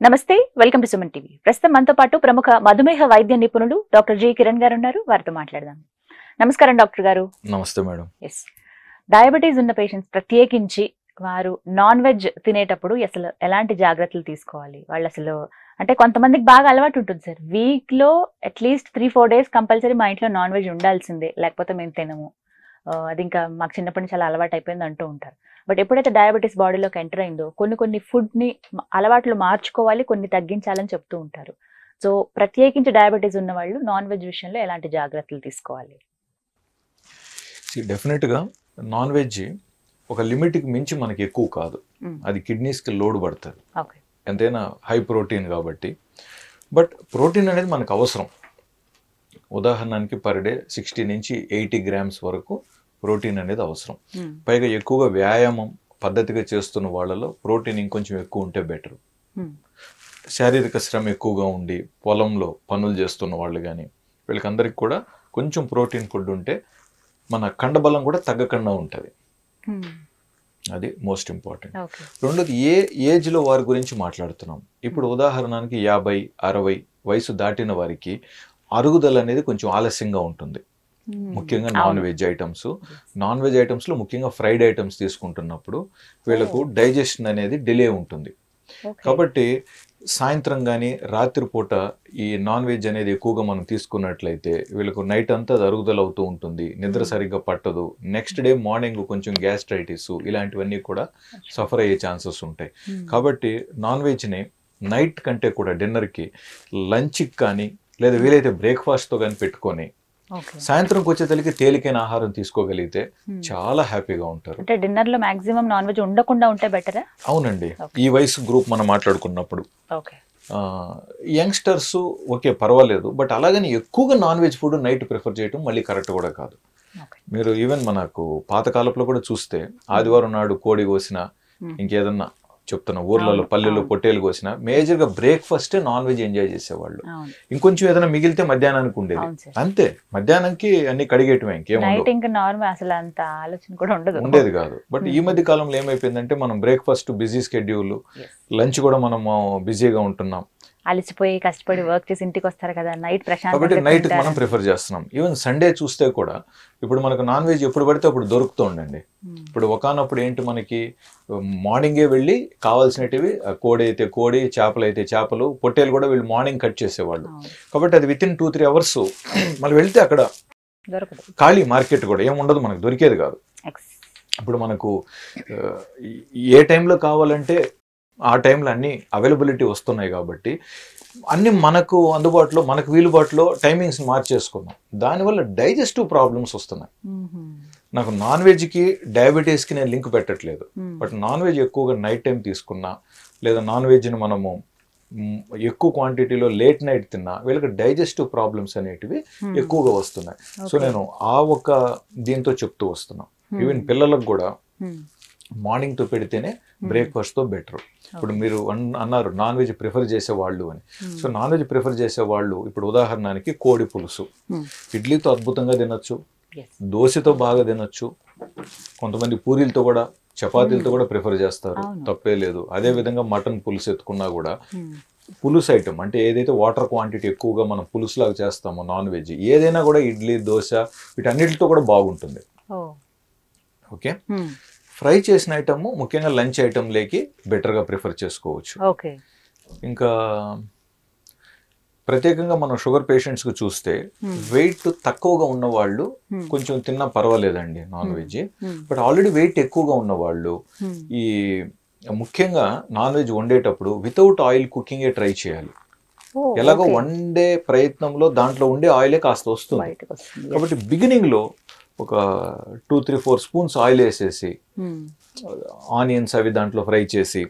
నమస్తే welcome to Suman TV. ప్రస్తుతం మనతో పాటు ప్రముఖ మధుమేహ వైద్య నిపుణులు డాక్టర్ జి కిరణ్ గారు ఉన్నారు. వారితో మాట్లాడదాం. నమస్కారం డాక్టర్ గారు. నమస్తే మేడం. ఎస్, డయాబెటీస్ ఉన్న పేషెంట్స్ ప్రత్యేకించి వారు నాన్ వెజ్ తినేటప్పుడు అసలు ఎలాంటి జాగ్రత్తలు తీసుకోవాలి? వాళ్ళు అసలు అంటే కొంతమందికి బాగా అలవాటు ఉంటుంది సార్, వీక్ లో అట్లీస్ట్ 3-4 days కంపల్సరీ మా ఇంట్లో నాన్ వెజ్ ఉండాల్సిందే, లేకపోతే మేము తినము, అది ఇంకా మాకు చిన్నప్పటి నుంచి చాలా అలవాటు అయిపోయింది అంటూ ఉంటారు. బట్ ఎప్పుడైతే డయాబెటీస్ బాడీలోకి ఎంటర్ అయిందో కొన్ని ఫుడ్ ని అలవాట్లు మార్చుకోవాలి, కొన్ని తగ్గించాలని చెప్తూ ఉంటారు. సో ప్రత్యేకించి డయాబెటీస్ ఉన్న వాళ్ళు నాన్ వెజ్ విషయంలో ఎలాంటి జాగ్రత్తలు తీసుకోవాలి? డెఫినెట్గా నాన్ వెజ్ ఒక లిమిట్కి మించి మనకి ఎక్కువ కాదు, అది కిడ్నీస్కి లోడ్ పడుతుంది. ఎంతైనా హై ప్రోటీన్ కాబట్టి. బట్ ప్రోటీన్ అనేది మనకు అవసరం. ఉదాహరణకి పర్ డే 60 నుంచి 80 grams వరకు ప్రోటీన్ అనేది అవసరం. పైగా ఎక్కువగా వ్యాయామం పద్ధతిగా చేస్తున్న వాళ్ళలో ప్రోటీన్ ఇంకొంచెం ఎక్కువ ఉంటే బెటర్. శారీరక శ్రమ ఎక్కువగా ఉండి పొలంలో పనులు చేస్తున్న వాళ్ళు కానీ వీళ్ళకందరికి కూడా కొంచెం ప్రోటీన్ ఫుడ్ ఉంటే మన కండబలం కూడా తగ్గకుండా ఉంటుంది. అది మోస్ట్ ఇంపార్టెంట్. రెండోది ఏ ఏజ్లో వారి గురించి మాట్లాడుతున్నాం. ఇప్పుడు ఉదాహరణకి 50-60 వయసు దాటిన వారికి అరుగుదల అనేది కొంచెం ఆలస్యంగా ఉంటుంది. ముఖ్యంగా నాన్ వెజ్ ఐటమ్స్లో ముఖ్యంగా ఫ్రైడ్ ఐటమ్స్ తీసుకుంటున్నప్పుడు వీళ్ళకు డైజెషన్ అనేది డిలే ఉంటుంది. కాబట్టి సాయంత్రం కానీ రాత్రిపూట ఈ నాన్ వెజ్ అనేది ఎక్కువగా మనం తీసుకున్నట్లయితే వీళ్ళకు నైట్ అంతా అరుగుదల అవుతూ ఉంటుంది, నిద్ర సరిగ్గా పట్టదు, నెక్స్ట్ డే మార్నింగ్ కొంచెం గ్యాస్ట్రైటిస్ ఇలాంటివన్నీ కూడా సఫర్ అయ్యే ఛాన్సెస్ ఉంటాయి. కాబట్టి నాన్ వెజ్ని నైట్ కంటే కూడా డిన్నర్కి, లంచ్కి కానీ లేదా వీలైతే బ్రేక్ఫాస్ట్తో కానీ పెట్టుకొని సాయంత్రంకి వచ్చేసరికి తేలికైన ఆహారం తీసుకోగలిగితే చాలా హ్యాపీగా ఉంటారు. అంటే డిన్నర్ లో మాక్సిమం నాన్ వెజ్ ఉండకుండా ఉంటే బెటరా? అవునండి. ఈ వయసు గ్రూప్ మనం మాట్లాడుకున్నప్పుడు యంగ్స్టర్స్ ఓకే పర్వాలేదు, బట్ అలాగని ఎక్కువగా non veg food night prefer చేయడం మళ్ళీ కరెక్ట్ కూడా కాదు. మీరు ఈవెన్ మనకు పాతకాలంలో కూడా చూస్తే ఆదివారం నాడు కోడి కోసిన, ఇంకేదన్నా చెప్తున్నా ఊర్లలో పల్లెల్లో పొట్టేలు కోసిన, మేజర్గా బ్రేక్ఫాస్ట్ నాన్ వెజ్ ఎంజాయ్ చేసేవాళ్ళు. ఇంకొంచెం ఏదైనా మిగిలితే మధ్యాహ్నానికి ఉండేది, అంతే. మధ్యాహ్నానికి అన్ని కడిగేయటమే, ఉండేది కాదు. బట్ ఈ మధ్య కాలంలో ఏమైపోయిందంటే మనం బ్రేక్ఫాస్ట్ బిజీ స్కెడ్యూల్, లంచ్ కూడా మనం బిజీగా ఉంటున్నాం, అలసిపోయి కష్టపడి వర్క్ చేసి ఇంటికి వస్తారు కదా, నైట్ కాబట్టి నైట్ మనం ప్రిఫర్ చేస్తున్నాం. ఈవెన్ సండే చూస్తే కూడా ఇప్పుడు మనకు నాన్ వెజ్ ఎప్పుడు పడితే అప్పుడు దొరుకుతూ ఉండండి. ఇప్పుడు ఒకనప్పుడు ఏంటి, మనకి మార్నింగే వెళ్ళి కావాల్సినవి కోడి అయితే కోడి, చేపలు అయితే చేపలు, పొట్టేలు కూడా వీళ్ళు మార్నింగ్ కట్ చేసేవాళ్ళు. కాబట్టి అది విత్ ఇన్ 2-3 hours మళ్ళీ వెళ్తే అక్కడ ఖాళీ మార్కెట్ కూడా ఏముండదు, మనకు దొరికేది కాదు. ఇప్పుడు మనకు ఏ టైంలో కావాలంటే ఆ టైంలో అన్ని అవైలబిలిటీ వస్తున్నాయి కాబట్టి అన్ని మనకు అందుబాటులో, మనకు వీలుబాటులో టైమింగ్స్ మార్చేసుకున్నాం. దానివల్ల డైజెస్టివ్ ప్రాబ్లమ్స్ వస్తున్నాయి. నాకు నాన్ వెజ్కి డయాబెటీస్కి నేను లింక్ పెట్టట్లేదు, బట్ నాన్ వెజ్ ఎక్కువగా నైట్ టైం తీసుకున్నా లేదా నాన్ వెజ్ని మనము ఎక్కువ క్వాంటిటీలో లేట్ నైట్ తిన్నా వీళ్ళకి డైజెస్టివ్ ప్రాబ్లమ్స్ అనేటివి ఎక్కువగా వస్తున్నాయి. సో నేను ఆ ఒక దీంతో చెప్తూ వస్తున్నా. ఈవెన్ పిల్లలకు కూడా మార్నింగ్తో పెడితేనే బ్రేక్ఫాస్ట్తో బెటర్. ఇప్పుడు మీరు అన్నారు నాన్ వెజ్ ప్రిఫర్ చేసేవాళ్ళు అని. సో నాన్ వెజ్ ప్రిఫర్ చేసేవాళ్ళు ఇప్పుడు ఉదాహరణకి కోడి పులుసు ఇడ్లీతో అద్భుతంగా తినొచ్చు, దోశతో బాగా తినొచ్చు, కొంతమంది పూరీలతో కూడా చపాతీలతో కూడా ప్రిఫర్ చేస్తారు, తప్పే లేదు. అదే విధంగా మటన్ పులుసు ఎత్తుకున్నా కూడా పులుసు ఐటమ్ అంటే ఏదైతే వాటర్ క్వాంటిటీ ఎక్కువగా మనం పులుసులాగా చేస్తామో నాన్ వెజ్ ఏదైనా కూడా ఇడ్లీ, దోశ వీటన్నిటితో కూడా బాగుంటుంది. ఓకే, ఫ్రై చేసిన ఐటమ్ ముఖ్యంగా లంచ్ ఐటమ్ లేకి బెటర్గా ప్రిఫర్ చేసుకోవచ్చు. ఇంకా ప్రత్యేకంగా మనం షుగర్ పేషెంట్స్కి చూస్తే వెయిట్ తక్కువగా ఉన్న వాళ్ళు కొంచెం తిన్నా పర్వాలేదండి non veg. But already weight ఎక్కువగా ఉన్న వాళ్ళు ఈ ముఖ్యంగా నాన్ వెజ్ వండేటప్పుడు వితౌట్ ఆయిల్ కుకింగే ట్రై చేయాలి. ఎలాగో వండే ప్రయత్నంలో దాంట్లో ఉండే ఆయిలే కాస్త వస్తుంది. కాబట్టి బిగినింగ్లో ఒక 2-3-4 స్పూన్స్ ఆయిల్ వేసేసి ఆనియన్స్ అవి దాంట్లో ఫ్రై చేసి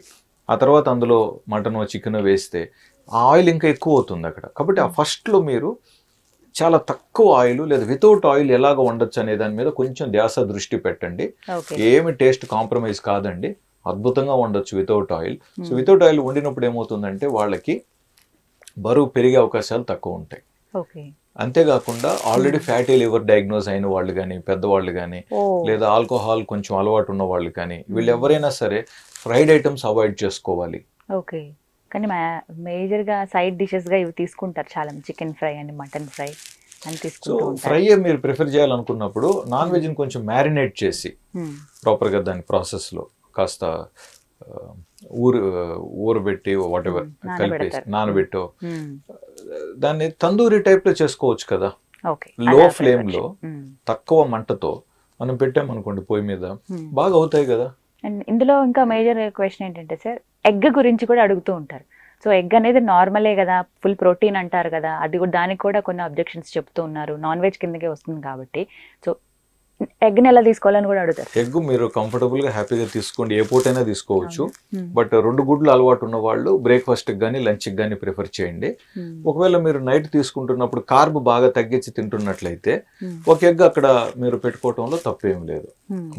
ఆ తర్వాత అందులో మటన్ చికెన్ వేస్తే ఆ ఆయిల్ ఇంకా ఎక్కువ అవుతుంది అక్కడ. కాబట్టి ఆ ఫస్ట్లో మీరు చాలా తక్కువ ఆయిల్ లేదా వితౌట్ ఆయిల్ ఎలాగ వండొచ్చు అనే దాని మీద కొంచెం ధ్యాస దృష్టి పెట్టండి. ఏమి టేస్ట్ కాంప్రమైజ్ కాదండి, అద్భుతంగా వండొచ్చు without oil. So without oil వండినప్పుడు ఏమవుతుందంటే వాళ్ళకి బరువు పెరిగే అవకాశాలు తక్కువ ఉంటాయి. అంతేకాకుండా ఆల్రెడీ ఫ్యాటీ లివర్ డయాగ్నోజ్ అయిన వాళ్ళు కానీ, పెద్దవాళ్ళు కానీ, లేదా ఆల్కహాల్ కొంచెం అలవాటు ఉన్న వాళ్ళు కానీ వీళ్ళు ఎవరైనా సరే ఫ్రైడ్ ఐటమ్స్ అవాయిడ్ చేసుకోవాలి. కానీ మేజర్ గా సైడ్ డిషెస్ గా ఇవి తీసుకుంటారు చాలా, చికెన్ ఫ్రై అని మటన్ ఫ్రై అని సో తీసుకుంటూ ఉంటారు. ఫ్రై మీరు ప్రిఫర్ చేయాలనుకున్నప్పుడు నాన్ వెజ్ని కొంచెం మ్యారినేట్ చేసి ప్రాపర్గా దాని ప్రాసెస్లో కాస్త ఊరబెట్టి వాట్ ఎవర్ కలిపేసి నానబెట్టో దాన్ని తందూరి టైప్లో చేసుకోవచ్చు కదా. లో ఫ్లేమ్లో తక్కువ మంటతో మనం పెట్టామనుకోండి పొయ్యి మీద బాగా అవుతాయి కదా. అండ్ ఇందులో ఇంకా మేజర్ క్వశ్చన్ ఏంటంటే సార్, ఎగ్ గురించి కూడా అడుగుతూ ఉంటారు. సో ఎగ్ అనేది నార్మలే కదా, ఫుల్ ప్రోటీన్ అంటారు కదా, అది కూడా దానికి కూడా కొన్ని అబ్జెక్షన్స్ చెప్తూ ఉన్నారు, నాన్ వెజ్ కిందకే వస్తుంది కాబట్టి. సో ఎగ్ని ఎలా తీసుకోవాలని కూడా అడుగుతారు. ఎగ్ మీరు కంఫర్టబుల్గా హ్యాపీగా తీసుకోండి, ఏ పూటైనా తీసుకోవచ్చు. బట్ 2 గుడ్లు అలవాటు ఉన్న వాళ్ళు బ్రేక్ఫాస్ట్కి కానీ లంచ్కి కానీ ప్రిఫర్ చేయండి. ఒకవేళ మీరు నైట్ తీసుకుంటున్నప్పుడు కార్బ్ బాగా తగ్గించి తింటున్నట్లయితే ఒక ఎగ్ అక్కడ మీరు పెట్టుకోవటంలో తప్పేం లేదు.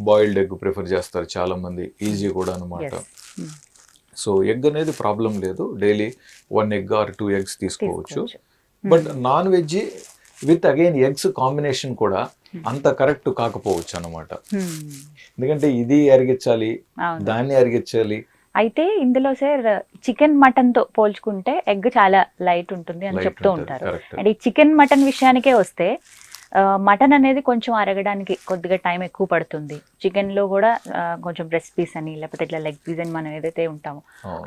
బాయిల్డ్ ఎగ్ ప్రిఫర్ చేస్తారు చాలా మంది, ఈజీ కూడా అనమాట. సో ఎగ్ అనేది ప్రాబ్లం లేదు, డైలీ 1 ఎగ్ ఆర్ 2 ఎగ్స్ తీసుకోవచ్చు. But non veg with again eggs combination కూడా అంత కరెక్ట్ కాకపోవచ్చు అనమాట. ఎందుకంటే ఇది అరిగించాలి, దాన్ని అరిగించాలి. అయితే ఇందులో సార్ చికెన్ మటన్ తో పోల్చుకుంటే ఎగ్ చాలా లైట్ ఉంటుంది అని చెప్తూ ఉంటారు. అండ్ ఈ చికెన్ మటన్ విషయానికే వస్తే మటన్ అనేది కొంచెం అరగడానికి కొద్దిగా టైం ఎక్కువ పడుతుంది. చికెన్ లో కూడా కొంచెం బ్రెస్ట్ పీస్ అని లేకపోతే ఇట్లా లెగ్ పీస్ అని మనం ఏదైతే ఉంటామో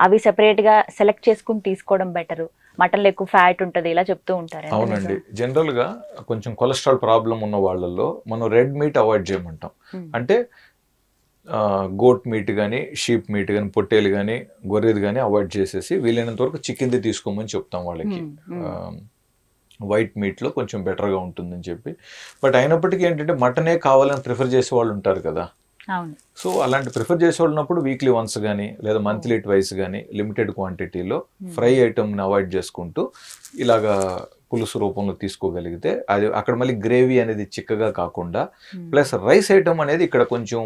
అవి సెపరేట్ గా సెలెక్ట్ చేసుకుని తీసుకోవడం బెటర్. మటన్ లో ఎక్కువ ఫ్యాట్ ఉంటుంది ఇలా చెప్తూ ఉంటారు. అవునండి, జనరల్ గా కొంచెం కొలెస్ట్రాల్ ప్రాబ్లం ఉన్న వాళ్ళల్లో మనం రెడ్ మీట్ అవాయిడ్ చేయమంటాం. అంటే గోట్ మీట్ కానీ, షీప్ మీట్ కానీ, పొట్టేలు కానీ, గొర్రెది కానీ అవాయిడ్ చేసేసి వీలైనంత వరకు చికెన్ది తీసుకోమని చెప్తాం వాళ్ళకి. వైట్ మీట్లో కొంచెం బెటర్గా ఉంటుందని చెప్పి. బట్ అయినప్పటికీ ఏంటంటే మటనే కావాలని ప్రిఫర్ చేసే వాళ్ళు ఉంటారు కదా. సో అలాంటి ప్రిఫర్ చేసే వాళ్ళు ఉన్నప్పుడు వీక్లీ వన్స్ కానీ లేదా మంత్లీ ట్వైస్ కానీ లిమిటెడ్ క్వాంటిటీలో ఫ్రై ఐటమ్ని అవాయిడ్ చేసుకుంటూ ఇలాగా పులుసు రూపంలో తీసుకోగలిగితే అది అక్కడ మళ్ళీ గ్రేవీ అనేది చిక్కగా కాకుండా ప్లస్ రైస్ ఐటమ్ అనేది ఇక్కడ కొంచెం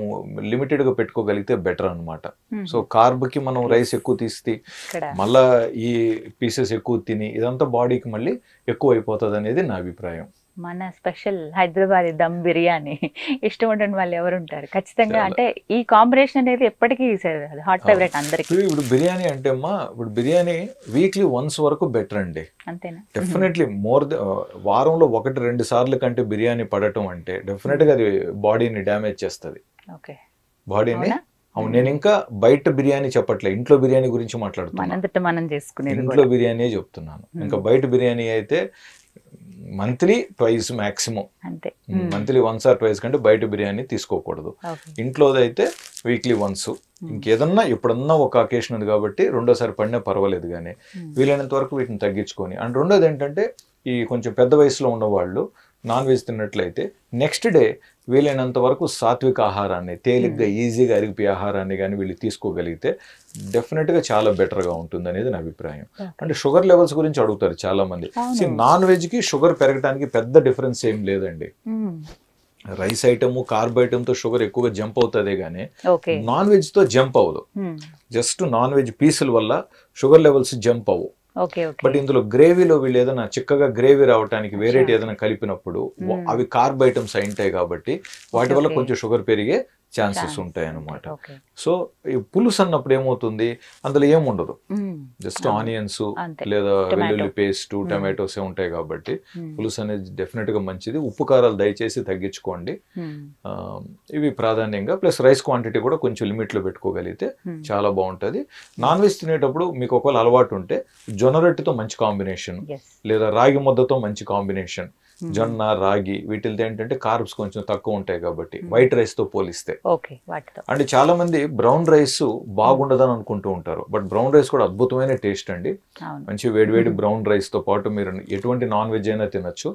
లిమిటెడ్గా పెట్టుకోగలిగితే బెటర్ అనమాట. సో కార్బ్కి మనం రైస్ ఎక్కువ తీసి మళ్ళా ఈ పీసెస్ ఎక్కువ తిని ఇదంతా బాడీకి మళ్ళీ ఎక్కువ అయిపోతుంది అనేది నా అభిప్రాయం. మన స్పెషల్ హైదరాబాద్ దమ్ బిర్యానీ ఇష్టం ఉంటుంది వాళ్ళు ఎవరు ఉంటారు ఖచ్చితంగా. అంటే ఈ కాంబినేషన్ అనేది ఎప్పటికీ హాట్ ఫేవరెట్ అందరికి. ఇప్పుడు బిర్యానీ అంటే అమ్మా, ఇప్పుడు బిర్యానీ వీక్లీ వన్స్ వరకు బెటర్ అండి. అంతేనా? డెఫినెట్లీ వారంలో 1-2 సార్లు కంటే బిర్యానీ పడటం అంటే డెఫినెట్ గా అది బాడీని డ్యామేజ్ చేస్తుంది. బాడీని. అవును, నేను ఇంకా బయట బిర్యానీ చెప్పట్లే, ఇంట్లో బిర్యానీ గురించి మాట్లాడుతున్నాను. ఇంట్లో బిర్యానీ చెప్తున్నాను. ఇంకా బయట బిర్యానీ అయితే monthly twice maximum, monthly 1 or 2 కంటే బయట బిర్యానీ తీసుకోకూడదు. ఇంట్లోదైతే వీక్లీ వన్స్. ఇంకేదన్నా ఎప్పుడన్నా ఒక అకేషన్ ఉంది కాబట్టి 2వ సారి పడినా పర్వాలేదు, కానీ వీలైనంత వరకు వీటిని తగ్గించుకొని. అండ్ రెండోది ఏంటంటే ఈ కొంచెం పెద్ద వయసులో ఉన్నవాళ్ళు నాన్ వెజ్ తిన్నట్లయితే నెక్స్ట్ డే వీలైనంత వరకు సాత్విక ఆహారాన్ని, తేలిగ్గా ఈజీగా అరిగిపోయే ఆహారాన్ని కానీ వీళ్ళు తీసుకోగలిగితే డెఫినెట్గా చాలా బెటర్గా ఉంటుంది అనేది నా అభిప్రాయం. అంటే షుగర్ లెవెల్స్ గురించి అడుగుతారు చాలా మంది. నాన్ వెజ్కి షుగర్ పెరగడానికి పెద్ద డిఫరెన్స్ ఏం లేదండి. రైస్ ఐటమ్, కార్బ్ ఐటమ్తో షుగర్ ఎక్కువగా జంప్ అవుతుంది కానీ నాన్ వెజ్తో జంప్ అవ్వదు. జస్ట్ నాన్ వెజ్ పీసుల వల్ల షుగర్ లెవెల్స్ జంప్ అవ్వవు. బట్ ఇందులో గ్రేవీలో వీళ్ళు ఏదైనా చిక్కగా గ్రేవీ రావడానికి వేరేటి ఏదైనా కలిపినప్పుడు అవి కార్బ్ ఐటమ్స్ అయింటాయి కాబట్టి వాటి వల్ల కొంచెం షుగర్ పెరిగే ఛాన్సెస్ ఉంటాయి అన్నమాట. సో ఈ పులుసు అన్నప్పుడు ఏమవుతుంది, అందులో ఏముండదు, జస్ట్ ఆనియన్స్ లేదా వెల్లుల్లి పేస్ట్, టమాటోస్ ఉంటాయి కాబట్టి పులుసు అనేది డెఫినెట్ గా మంచిది. ఉప్పు కారాలు దయచేసి తగ్గించుకోండి, ఇవి ప్రాధాన్యంగా. ప్లస్ రైస్ క్వాంటిటీ కూడా కొంచెం లిమిట్ లో పెట్టుకోగలిగితే చాలా బాగుంటుంది. నాన్ వెజ్ తినేటప్పుడు మీకు ఒకవేళ అలవాటు ఉంటే జొన్న రొట్టెతో మంచి కాంబినేషన్, లేదా రాగి ముద్దతో మంచి కాంబినేషన్. జొన్న, రాగి వీటితో ఏంటంటే కార్బ్స్ కొంచెం తక్కువ ఉంటాయి కాబట్టి వైట్ రైస్ తో పోలిస్తే. అంటే చాలా మంది బ్రౌన్ రైస్ బాగుండదని అనుకుంటూ ఉంటారు, బట్ బ్రౌన్ రైస్ కూడా అద్భుతమైన టేస్ట్ అండి. మంచి వేడివేడి బ్రౌన్ రైస్ తో పాటు మీరు ఎటువంటి నాన్ వెజ్ అయినా తినొచ్చు.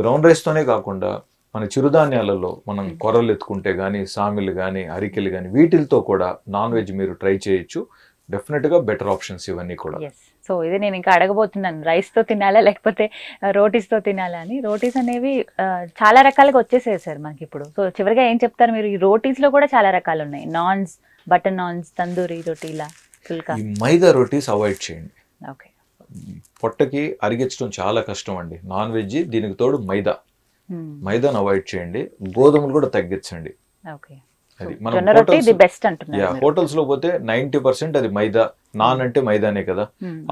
బ్రౌన్ రైస్ తోనే కాకుండా మన చిరుధాన్యాలలో మనం కొర్రలు ఎత్తుకుంటే గానీ, సామిలు కానీ, అరికెలు కానీ వీటితో కూడా నాన్ వెజ్ మీరు ట్రై చేయొచ్చు. డెఫినెట్ గా బెటర్ ఆప్షన్స్ ఇవన్నీ కూడా. సో ఇది నేను ఇంకా అడగబోతున్నాను, రైస్ తో తినాలా లేకపోతే రోటీస్ తో తినాలా అని. రోటీస్ అనేవి చాలా రకాలుగా వచ్చేసాయి సార్ మనకి ఇప్పుడు. సో చివరిగా ఏం చెప్తారు మీరు? ఈ రోటీస్ లో కూడా చాలా రకాలు ఉన్నాయి, నాన్స్, బటర్ నాన్స్, తందూరి రోటీ, ఇలా ఫుల్కా. ఈ మైదా రోటీస్ అవాయిడ్ చేయండి. పొట్టకి అరిగించడం చాలా కష్టం అండి నాన్ వెజ్. దీనికి తోడు మైదాను అవాయిడ్ చేయండి. గోధుమలు కూడా తగ్గించండి. అది మనం హోటల్స్ లో పోతే 90% అది మైదా నాన్ అంటే మైదానే కదా,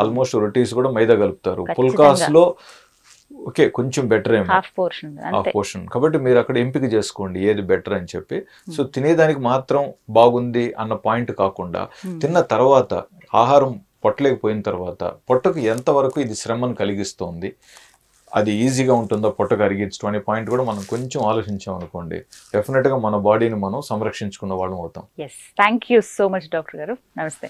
ఆల్మోస్ట్ రొటీస్ కూడా మైదా కలుపుతారు. ఖచ్చితంగా. పుల్కాస్ లో ఓకే కొంచెం బెటర్ ఏమో హాఫ్ పోర్షన్ హాఫ్ పోర్షన్, కాబట్టి మీరు అక్కడ ఎంపిక చేసుకోండి ఏది బెటర్ అని చెప్పి. సో తినేదానికి మాత్రం బాగుంది అన్న పాయింట్ కాకుండా తిన్న తర్వాత ఆహారం పొట్టలేకపోయిన తర్వాత పొట్టకు ఎంతవరకు ఇది శ్రమను కలిగిస్తోంది, అది ఈజీగా ఉంటుందో పొట్టకు అరిగించడం అనే పాయింట్ కూడా మనం కొంచెం ఆలోచించాం అనుకోండి, డెఫినెట్గా మన బాడీని మనం సంరక్షించుకున్న వాళ్ళం అవుతాం. Thank you so much doctor గారు. నమస్తే.